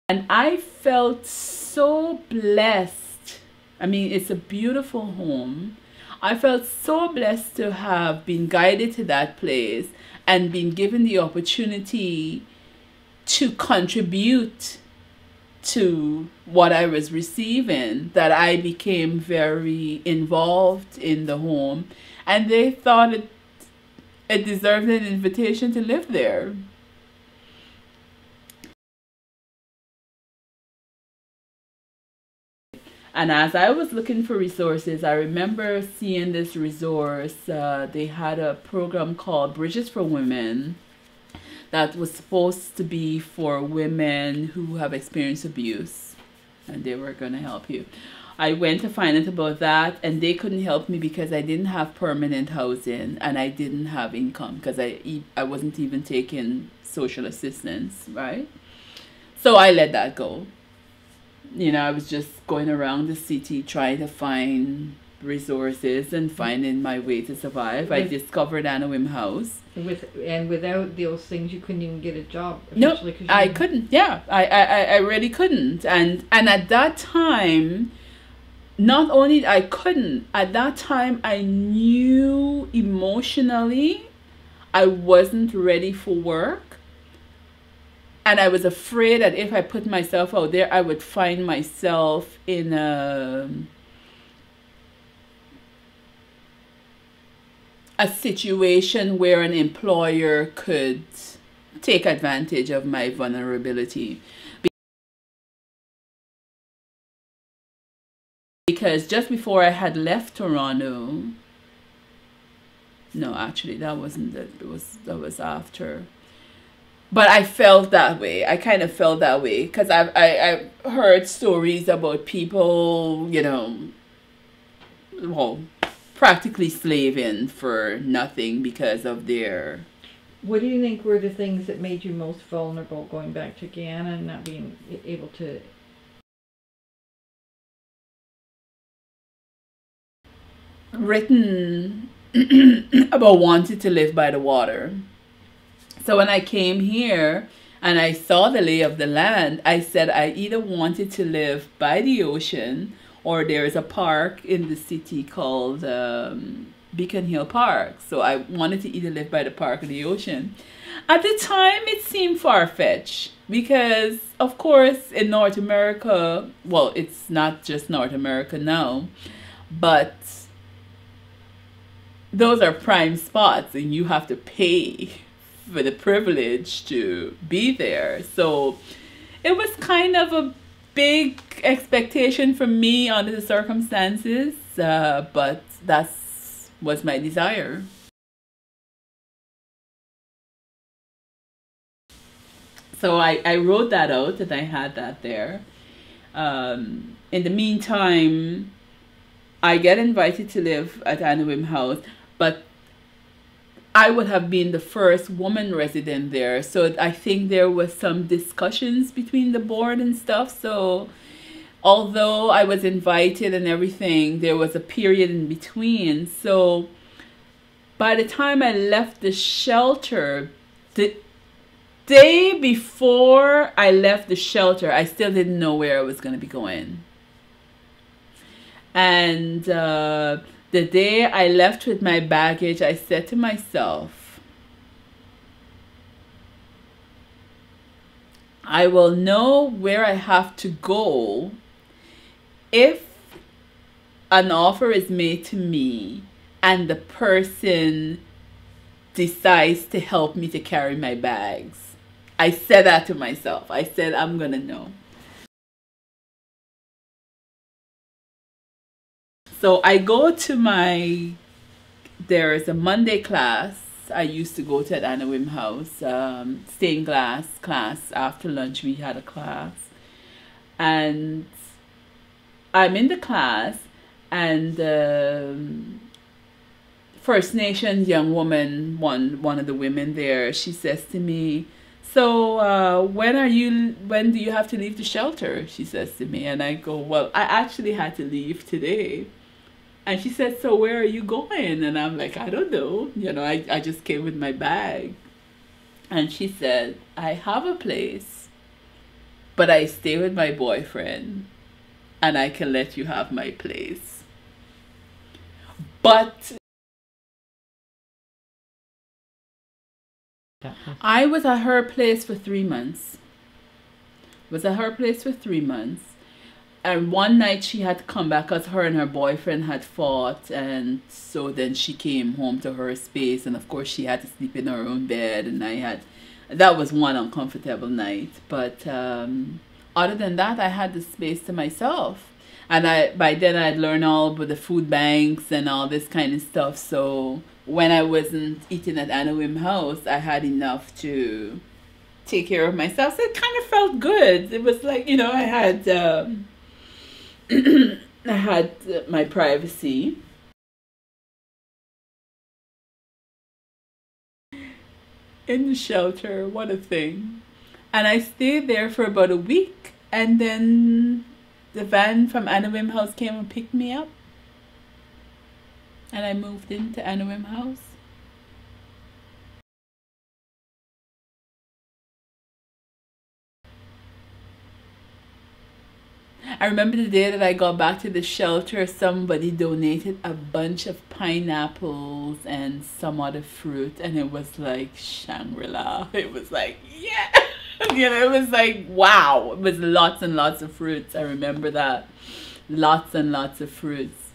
And I felt so blessed. I mean, it's a beautiful home. I felt so blessed to have been guided to that place and been given the opportunity to contribute to what I was receiving, that I became very involved in the home, and they thought it deserved an invitation to live there. And as I was looking for resources, I remember seeing this resource. They had a program called Bridges for Women that was supposed to be for women who have experienced abuse, and they were going to help you. I went to find out about that, and they couldn't help me because I didn't have permanent housing and I didn't have income because I wasn't even taking social assistance, right? So I let that go. You know, I was just going around the city trying to find resources and finding my way to survive. I discovered Anawim House. And without those things, you couldn't even get a job. No, I couldn't. Yeah, I really couldn't. And at that time, not only I couldn't, at that time I knew emotionally I wasn't ready for work. And I was afraid that if I put myself out there, I would find myself in a situation where an employer could take advantage of my vulnerability. Because just before I had left Toronto, no, actually that wasn't it. That was after. But I felt that way. I kind of felt that way because I've heard stories about people, you know, well, practically slaving for nothing because of their... What do you think were the things that made you most vulnerable going back to Guyana and not being able to... Written about wanting to live by the water. So when I came here and I saw the lay of the land, I said I either wanted to live by the ocean, or there is a park in the city called Beacon Hill Park. So I wanted to either live by the park or the ocean. At the time, it seemed far-fetched because, of course, in North America, well, it's not just North America now, but those are prime spots and you have to pay for the privilege to be there. So it was kind of a big expectation for me under the circumstances, but that was my desire. So I wrote that out and I had that there. In the meantime, I get invited to live at Anawim House, but I would have been the first woman resident there. So I think there was some discussions between the board and stuff. So although I was invited and everything, there was a period in between. So by the time I left the shelter, the day before I left the shelter, I still didn't know where I was going to be going. And the day I left with my baggage, I said to myself, I will know where I have to go if an offer is made to me and the person decides to help me to carry my bags. I said that to myself. I said, I'm going to know. So I go to there is a Monday class I used to go to at Anawim House, stained glass class. After lunch we had a class. And I'm in the class and First Nations young woman, one of the women there, she says to me, so when do you have to leave the shelter? She says to me, and I go, well, I actually had to leave today. And she said, so where are you going? And I'm like, I don't know. You know, I just came with my bag. And she said, I have a place but I stay with my boyfriend and I can let you have my place. But I was at her place for 3 months. And one night she had to come back because her and her boyfriend had fought, and so then she came home to her space, and of course she had to sleep in her own bed, and that was one uncomfortable night. But other than that, I had the space to myself. And by then I'd learned all about the food banks and all this kind of stuff. So when I wasn't eating at Anna Wim House, I had enough to take care of myself. So it kind of felt good. It was like, I had I had my privacy. In the shelter, what a thing. And I stayed there for about a week, and then the van from Anna Wim House came and picked me up, and I moved into Anna Wim House. I remember the day that I got back to the shelter, somebody donated a bunch of pineapples and some other fruit, and it was like Shangri-La. It was like, yeah. It was like, wow. It was lots and lots of fruits. I remember that. Lots and lots of fruits.